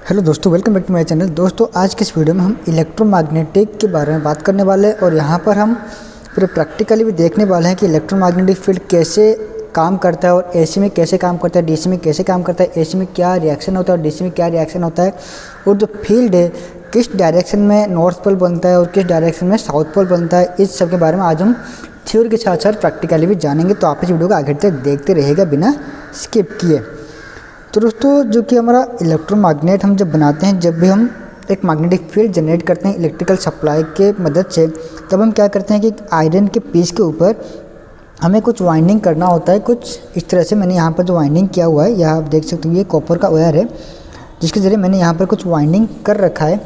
Hello दोस्तों, welcome back to my channel. दोस्तों, आज के इस वीडियो में हम इलेक्ट्रोमैग्नेटिक के बारे में बात करने वाले हैं और यहाँ पर हम पूरे प्रैक्टिकली भी देखने वाले हैं कि इलेक्ट्रोमैग्नेटिक फील्ड कैसे काम करता है और एसी में कैसे काम करता है, डीसी में कैसे काम करता है, एसी में क्या रिएक्शन होता है और डीसी में क्या रिएक्शन होता है, और जो फील्ड है किस डायरेक्शन में नॉर्थ पोल बनता है और किस डायरेक्शन में साउथ पोल बनता है, इस सब के बारे में आज हम थ्योरी के साथ साथ प्रैक्टिकली भी जानेंगे। तो आप इस वीडियो को आगे तक देखते रहिएगा बिना स्किप किए। तो दोस्तों, जो कि हमारा इलेक्ट्रोमैग्नेट हम जब बनाते हैं, जब भी हम एक मैग्नेटिक फील्ड जनरेट करते हैं इलेक्ट्रिकल सप्लाई के मदद से, तब हम क्या करते हैं कि आयरन के पीस के ऊपर हमें कुछ वाइंडिंग करना होता है। कुछ इस तरह से मैंने यहाँ पर जो वाइंडिंग किया हुआ है, यह आप देख सकते हो, ये कॉपर का वायर है जिसके ज़रिए मैंने यहाँ पर कुछ वाइंडिंग कर रखा है।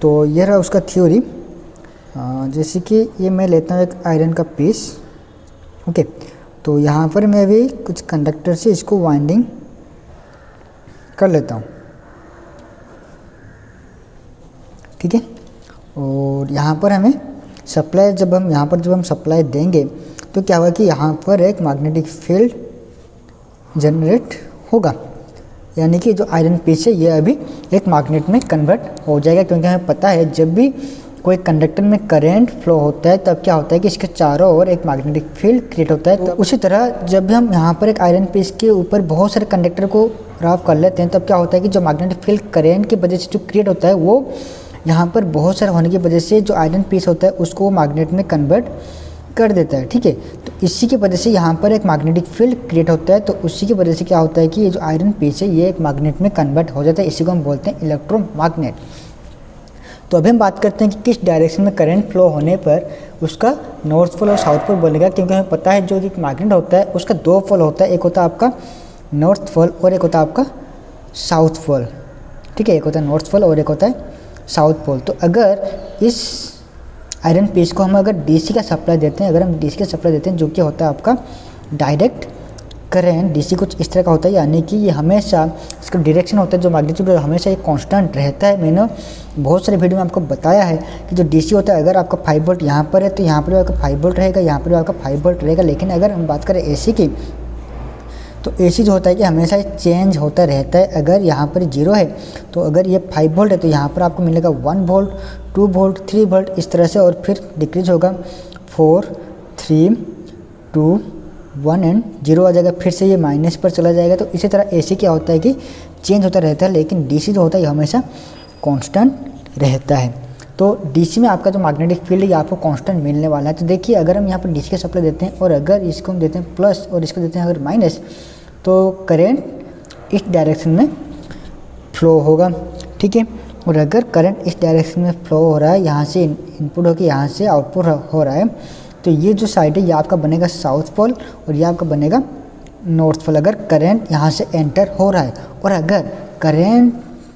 तो यह रहा उसका थ्योरी। जैसे कि ये मैं लेता हूँ एक आयरन का पीस, ओके। तो यहाँ पर मैं भी कुछ कंडक्टर से इसको वाइंडिंग कर लेता हूँ, ठीक है। और यहाँ पर हमें सप्लाई जब हम सप्लाई देंगे तो क्या होगा कि यहाँ पर एक मैग्नेटिक फील्ड जनरेट होगा, यानी कि जो आयरन पीस है ये अभी एक मैग्नेट में कन्वर्ट हो जाएगा। क्योंकि हमें पता है जब भी कोई कंडक्टर में करंट फ्लो होता है तब क्या होता है कि इसके चारों ओर एक मैग्नेटिक फील्ड क्रिएट होता है। तो उसी तरह जब भी हम यहाँ पर एक आयरन पीस के ऊपर बहुत सारे कंडक्टर को रफ कर लेते हैं, तब क्या होता है कि जो मैग्नेटिक फील्ड करंट की वजह से जो क्रिएट होता है वो यहाँ पर बहुत सारे होने की वजह से जो आयरन पीस होता है उसको मैग्नेट में कन्वर्ट कर देता है, ठीक है। तो इसी की वजह से यहाँ पर एक मैग्नेटिक फील्ड क्रिएट होता है। तो उसी की वजह से क्या होता है कि ये जो आयरन पीस है ये एक मैग्नेट में कन्वर्ट हो जाता है। इसी को हम बोलते हैं इलेक्ट्रोमैग्नेट। तो अभी हम बात करते हैं कि किस डायरेक्शन में करंट फ्लो होने पर उसका नॉर्थ पोल और साउथ पोल बनेगा। क्योंकि हमें पता है जो एक मैग्नेट होता है उसका दो पोल होता है, एक होता है आपका नॉर्थ पोल और एक होता है आपका साउथ पोल, ठीक है। एक होता है नॉर्थ पोल और एक होता है साउथ पोल। तो अगर इस आयरन पीस को हम अगर डीसी का सप्लाई देते हैं, जो कि होता है आपका डायरेक्ट करंट, डीसी कुछ इस तरह का होता है, यानी कि ये हमेशा इसका डायरेक्शन होता है जो मैग्नीट्यूड हमेशा एक कांस्टेंट रहता है। मैंने बहुत सारे वीडियो में आपको बताया है कि जो डीसी होता है, अगर आपका 5 वोल्ट यहाँ पर है तो यहाँ पर भी आपका 5 वोल्ट रहेगा, यहाँ पर भी आपका 5 वोल्ट रहेगा। लेकिन अगर हम बात करें एसी की, तो एसी जो होता है कि हमेशा चेंज होता रहता है। अगर यहाँ पर 0 है तो अगर ये 5 वोल्ट है तो यहाँ पर आपको मिलेगा 1 वोल्ट, 2 वोल्ट, 3 वोल्ट इस तरह से, और फिर डिक्रीज होगा 4, 3, 2, 1 एंड 0 आ जाएगा। फिर से ये माइनस पर चला जाएगा। तो इसी तरह एसी क्या होता है कि चेंज होता रहता है, लेकिन डीसी जो होता है ये हमेशा कांस्टेंट रहता है। तो डीसी में आपका जो मैग्नेटिक फील्ड है ये आपको कांस्टेंट मिलने वाला है। तो देखिए, अगर हम यहाँ पर डीसी का सप्लाई देते हैं और अगर इसको हम देते हैं प्लस और इसको देते हैं अगर माइनस, तो करंट इस डायरेक्शन में फ्लो होगा, ठीक है। और अगर करंट इस डायरेक्शन में फ्लो हो रहा है, यहाँ से इनपुट होकर यहाँ से आउटपुट हो रहा है, तो ये जो साइड है ये आपका बनेगा साउथ पोल और ये आपका बनेगा नॉर्थ पोल, अगर करंट यहाँ से एंटर हो रहा है। और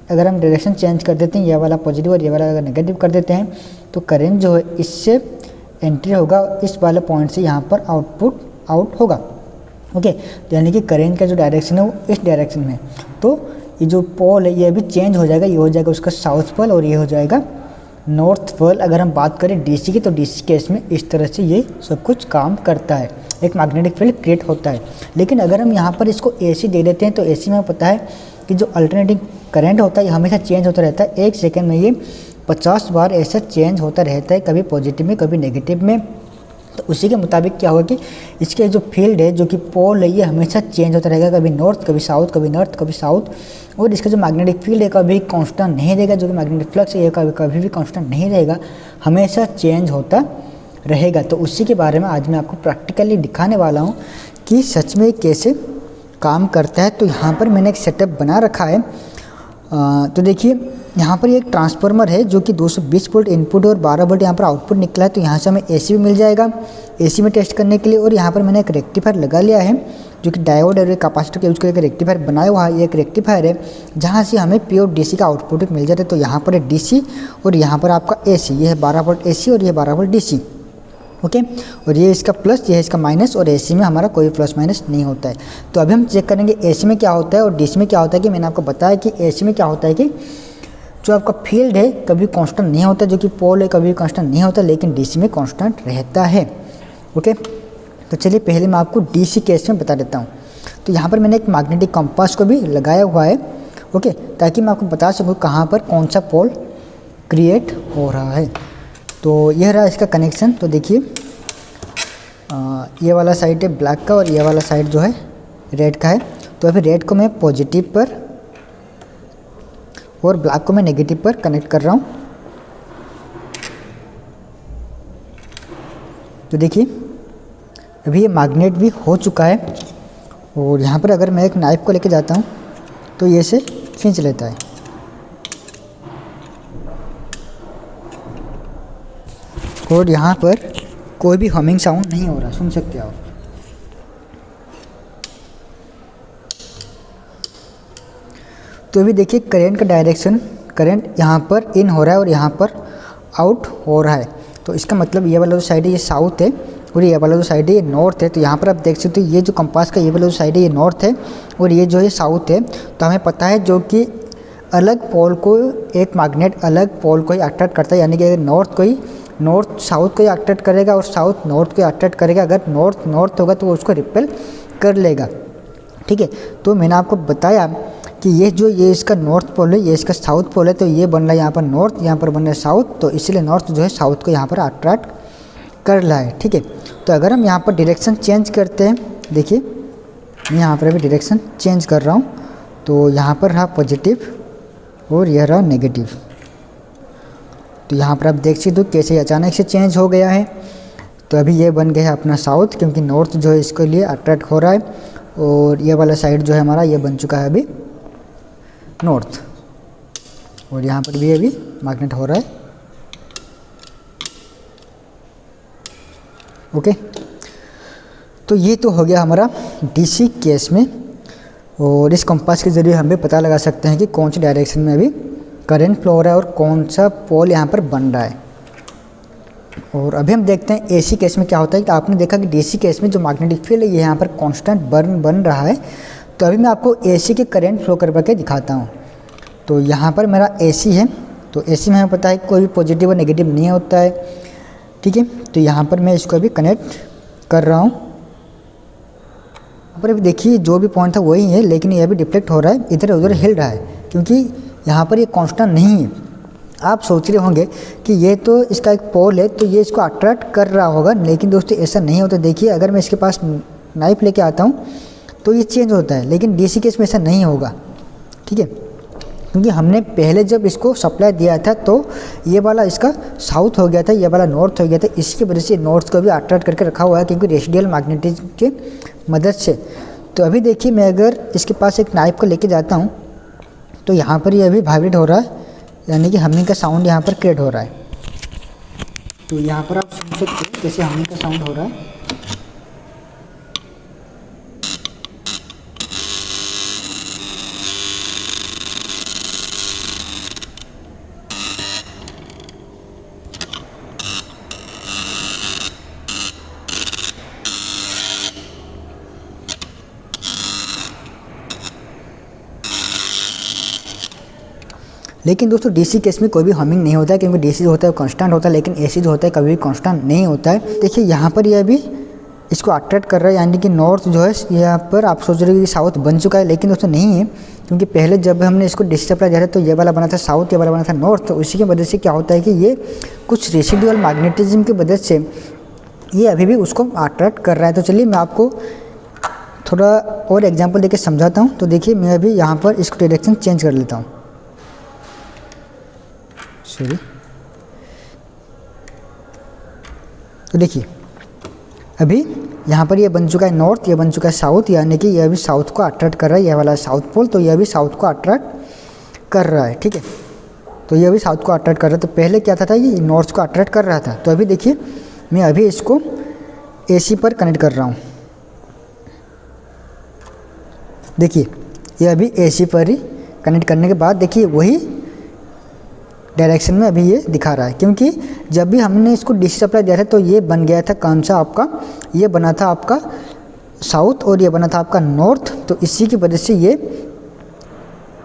अगर हम डायरेक्शन चेंज कर देते हैं, ये वाला पॉजिटिव और ये वाला अगर नेगेटिव कर देते हैं, तो करंट जो है इससे एंट्री होगा, इस वाले पॉइंट से यहाँ पर आउट होगा, ओके। तो यानी कि करंट का जो डायरेक्शन है वो इस डायरेक्शन में। तो ये जो पोल है ये अभी चेंज हो जाएगा, ये हो जाएगा उसका साउथ पोल और ये हो जाएगा नॉर्थ पोल। अगर हम बात करें डीसी की, तो डीसी केस में इस तरह से ये सब कुछ काम करता है, एक मैग्नेटिक फील्ड क्रिएट होता है। लेकिन अगर हम यहाँ पर इसको एसी दे देते हैं, तो एसी में पता है कि जो अल्टरनेटिंग करंट होता है ये हमेशा चेंज होता रहता है। 1 सेकेंड में ये 50 बार ऐसा चेंज होता रहता है, कभी पॉजिटिव में कभी नेगेटिव में। तो उसी के मुताबिक क्या होगा कि इसके जो फील्ड है, जो कि पोल है, ये हमेशा चेंज होता रहेगा, कभी नॉर्थ कभी साउथ, कभी नॉर्थ कभी साउथ। और इसका जो मैग्नेटिक फील्ड है कभी कांस्टेंट नहीं रहेगा, जो कि मैग्नेटिक फ्लक्स है ये कभी भी कांस्टेंट नहीं रहेगा, हमेशा चेंज होता रहेगा। तो उसी के बारे में आज मैं आपको प्रैक्टिकली दिखाने वाला हूँ कि सच में कैसे काम करता है। तो यहाँ पर मैंने एक सेटअप बना रखा है। तो देखिए, यहाँ पर एक ट्रांसफार्मर है जो कि 220 वोल्ट इनपुट और 12 वोल्ट यहाँ पर आउटपुट निकला है। तो यहाँ से हमें एसी भी मिल जाएगा एसी में टेस्ट करने के लिए। और यहाँ पर मैंने एक रेक्टिफायर लगा लिया है जो कि डायोड और कैपेसिटर के यूज करके रेक्टिफायर बनाया हुआ है। ये एक रेक्टिफायर है जहाँ से हमें प्योर डीसी का आउटपुट मिल जाता है। तो यहाँ पर है डीसी और यहाँ पर आपका एसी, ये है 12 वोल्ट एसी और ये 12 वोल्ट डीसी, ओके। और ये इसका प्लस, ये है इसका माइनस, और एसी में हमारा कोई प्लस माइनस नहीं होता है। तो अभी हम चेक करेंगे एसी में क्या होता है और डीसी में क्या होता है। कि मैंने आपको बताया कि एसी में क्या होता है कि जो आपका फील्ड है कभी कांस्टेंट नहीं होता, जो कि पोल है कभी कांस्टेंट नहीं होता, लेकिन डीसी में कांस्टेंट रहता है, ओके। तो चलिए पहले मैं आपको डीसी केस में बता देता हूँ। तो यहाँ पर मैंने एक मैग्नेटिक कंपास को भी लगाया हुआ है, ओके, ताकि मैं आपको बता सकूँ कहाँ पर कौन सा पोल क्रिएट हो रहा है। तो यह रहा इसका कनेक्शन। तो देखिए ये वाला साइड है ब्लैक का और ये वाला साइड जो है रेड का है। तो अभी रेड को मैं पॉजिटिव पर और ब्लैक को मैं नेगेटिव पर कनेक्ट कर रहा हूँ। तो देखिए अभी ये मैग्नेट भी हो चुका है और यहाँ पर अगर मैं एक नाइफ को लेके जाता हूँ तो ये से खींच लेता है। और यहाँ पर कोई भी हमिंग साउंड नहीं हो रहा, सुन सकते हो आप। तो अभी देखिए करंट का डायरेक्शन, करंट यहाँ पर इन हो रहा है और यहाँ पर आउट हो रहा है। तो इसका मतलब ये वाला जो साइड है ये साउथ है और ये वाला जो साइड है ये नॉर्थ है। तो यहाँ पर आप देख सकते हो ये जो कंपास का ये वाला जो साइड है ये नॉर्थ है और ये जो है साउथ है। तो हमें पता है जो कि अलग पोल को एक मैग्नेट अलग पोल को ही अट्रैक्ट करता है, यानी कि अगर नॉर्थ को ही नॉर्थ साउथ को ही अट्रैक्ट करेगा और साउथ नॉर्थ को अट्रैक्ट करेगा। अगर नॉर्थ नॉर्थ होगा तो वो उसको रिपेल कर लेगा। ठीक है, तो मैंने आपको बताया कि ये इसका नॉर्थ पोल है, ये इसका साउथ पोल है। तो ये बन रहा है यहाँ पर नॉर्थ, यहाँ पर बन रहा है साउथ। तो इसलिए नॉर्थ जो है साउथ को यहाँ पर अट्रैक्ट कर रहा है। ठीक है, तो अगर हम यहाँ पर डायरेक्शन चेंज करते हैं, देखिए मैं यहाँ पर अभी डायरेक्शन चेंज कर रहा हूँ। तो यहाँ पर रहा पॉजिटिव और यह रहा नेगेटिव। तो यहाँ पर आप देख सकते हो कैसे अचानक से चेंज हो गया है। तो अभी ये बन गया है अपना साउथ, क्योंकि नॉर्थ जो है इसके लिए अट्रैक्ट हो रहा है और ये वाला साइड जो है हमारा ये बन चुका है अभी नॉर्थ। और यहाँ पर भी अभी मैग्नेट हो रहा है। ओके, तो ये तो हो गया हमारा डीसी केस में। और इस कंपास के ज़रिए हम भी पता लगा सकते हैं कि कौन सी डायरेक्शन में अभी करंट फ्लो हो रहा है और कौन सा पोल यहाँ पर बन रहा है। और अभी हम देखते हैं एसी केस में क्या होता है। कि आपने देखा कि डीसी केस में जो मैग्नेटिक फील्ड है ये यहाँ पर कांस्टेंट बन रहा है। तो अभी मैं आपको एसी के करंट फ्लो करवा के दिखाता हूँ। तो यहाँ पर मेरा एसी है। तो एसी में हमें पता है कोई भी पॉजिटिव और नेगेटिव नहीं होता है। ठीक है, तो यहाँ पर मैं इसको अभी कनेक्ट कर रहा हूँ। यहाँ पर अभी देखिए जो भी पॉइंट था वही है, लेकिन ये अभी डिफ्लेक्ट हो रहा है, इधर उधर हिल रहा है, क्योंकि यहाँ पर ये कांस्टेंट नहीं है। आप सोच रहे होंगे कि ये तो इसका एक पोल है तो ये इसको अट्रैक्ट कर रहा होगा, लेकिन दोस्तों ऐसा नहीं होता। देखिए अगर मैं इसके पास नाइफ लेके आता हूँ तो ये चेंज होता है, लेकिन डीसी केस में ऐसा नहीं होगा। ठीक है, क्योंकि हमने पहले जब इसको सप्लाई दिया था तो ये वाला इसका साउथ हो गया था, ये वाला नॉर्थ हो गया था। इसकी वजह से नॉर्थ को भी अट्रैक्ट करके रखा हुआ है, क्योंकि रेसिडुअल मैग्नेटिज्म के मदद से। तो अभी देखिए मैं अगर इसके पास एक नाइफ को लेके जाता हूँ तो यहाँ पर ये अभी वाइब्रेट हो रहा है, यानी कि हमिंग का साउंड यहाँ पर क्रिएट हो रहा है। तो यहाँ पर आप सुन सकते हो कैसे हमिंग का साउंड हो रहा है। लेकिन दोस्तों डीसी केस में कोई भी हमिंग नहीं होता है, क्योंकि डीसी जो होता है वो कांस्टेंट होता है, लेकिन एसी जो होता है कभी भी कांस्टेंट नहीं होता है। देखिए यहाँ पर ये अभी इसको अट्रैक्ट कर रहा है, यानी कि नॉर्थ जो है यहाँ पर आप सोच रहे हो कि साउथ बन चुका है, लेकिन दोस्तों नहीं है। क्योंकि पहले जब हमने इसको डीसी सप्लाई दिया था तो ये वाला बना था साउथ, ये वाला बना था नॉर्थ। तो उसी की वजह से क्या होता है कि ये कुछ रेसिडुअल मैग्नेटिज्म की वजह से ये अभी भी उसको अट्रैक्ट कर रहा है। तो चलिए मैं आपको थोड़ा और एग्जाम्पल देकर समझाता हूँ। तो देखिए मैं अभी यहाँ पर इसको डायरेक्शन चेंज कर लेता हूँ। सॉरी, तो देखिए अभी यहाँ पर ये बन चुका है नॉर्थ, ये बन चुका है साउथ, यानी कि ये अभी साउथ को अट्रैक्ट कर रहा है। ये वाला साउथ पोल, तो ये अभी साउथ को अट्रैक्ट कर रहा है। ठीक है, तो ये अभी साउथ को अट्रैक्ट कर रहा है। तो पहले क्या था ये नॉर्थ को अट्रैक्ट कर रहा था। तो अभी देखिए मैं अभी इसको एसी पर कनेक्ट कर रहा हूँ। देखिए ये अभी एसी पर ही कनेक्ट करने के बाद देखिए वही डायरेक्शन में अभी ये दिखा रहा है, क्योंकि जब भी हमने इसको डीसी सप्लाई दिया था तो ये बन गया था कौन सा आपका, ये बना था आपका साउथ और ये बना था आपका नॉर्थ। तो इसी की वजह से ये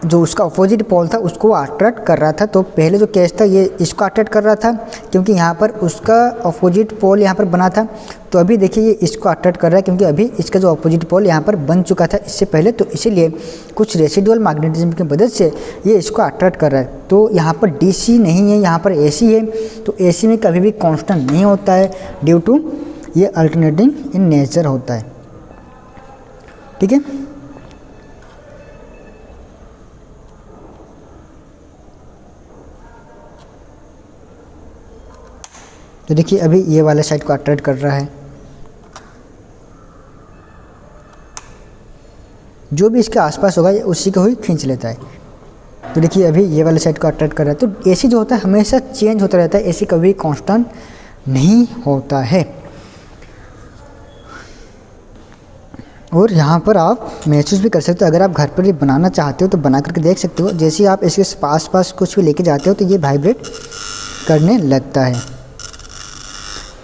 जो उसका अपोजिट पोल था उसको वो अट्रैक्ट कर रहा था। तो पहले जो केस था ये इसको अट्रैक्ट कर रहा था क्योंकि यहाँ पर उसका अपोजिट पोल यहाँ पर बना था। तो अभी देखिए ये इसको अट्रैक्ट कर रहा है क्योंकि अभी इसका जो अपोजिट पोल यहाँ पर बन चुका था इससे पहले, तो इसीलिए कुछ रेसिडुअल मैग्नेटिज्म की मदद से ये इसको अट्रैक्ट कर रहा है। तो यहाँ पर DC नहीं है, यहाँ पर AC है। तो AC में कभी भी कांस्टेंट नहीं होता है ड्यू टू ये अल्टरनेटिंग इन नेचर होता है। ठीक है, तो देखिए अभी ये वाला साइड को अट्रैक्ट कर रहा है, जो भी इसके आसपास होगा ये उसी को ही खींच लेता है। तो देखिए अभी ये वाले साइड को अट्रैक्ट कर रहा है। तो AC जो होता है हमेशा चेंज होता रहता है, AC कभी कांस्टेंट नहीं होता है। और यहाँ पर आप महसूस भी कर सकते हो, अगर आप घर पर भी बनाना चाहते हो तो बना करके देख सकते हो। जैसे ही आप इसके पास कुछ भी लेके जाते हो तो ये वाइब्रेट करने लगता है,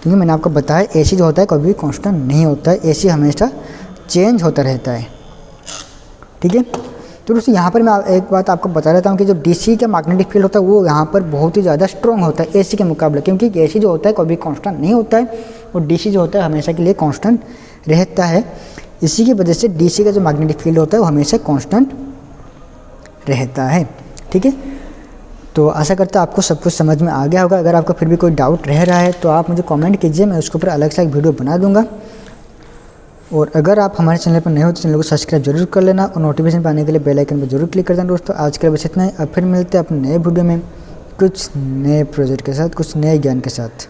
क्योंकि मैंने आपको बताया AC जो होता है कभी भी कांस्टेंट नहीं होता है, AC हमेशा चेंज होता रहता है। ठीक है, तो दोस्तों यहाँ पर मैं एक बात आपको बता देता हूँ कि जो DC का मैग्नेटिक फील्ड होता है वो यहाँ पर बहुत ही ज़्यादा स्ट्रॉन्ग होता है AC के मुकाबले, क्योंकि AC जो होता है कभी कांस्टेंट नहीं होता है और DC जो होता है हमेशा के लिए कांस्टेंट रहता है। इसी की वजह से DC का जो मैग्नेटिक फील्ड होता है वो हमेशा कांस्टेंट रहता है। ठीक है, तो आशा करता हूँ आपको सब कुछ समझ में आ गया होगा। अगर आपको फिर भी कोई डाउट रह रहा है तो आप मुझे कमेंट कीजिए, मैं उसके ऊपर अलग से एक वीडियो बना दूंगा। और अगर आप हमारे चैनल पर नए हो तो चैनल को सब्सक्राइब जरूर कर लेना और नोटिफिकेशन पाने के लिए बेल आइकन पर जरूर क्लिक कर देना। दोस्तों आज के लिए बस इतना ही, अब फिर मिलते हैं अपने नए वीडियो में कुछ नए प्रोजेक्ट के साथ, कुछ नए ज्ञान के साथ।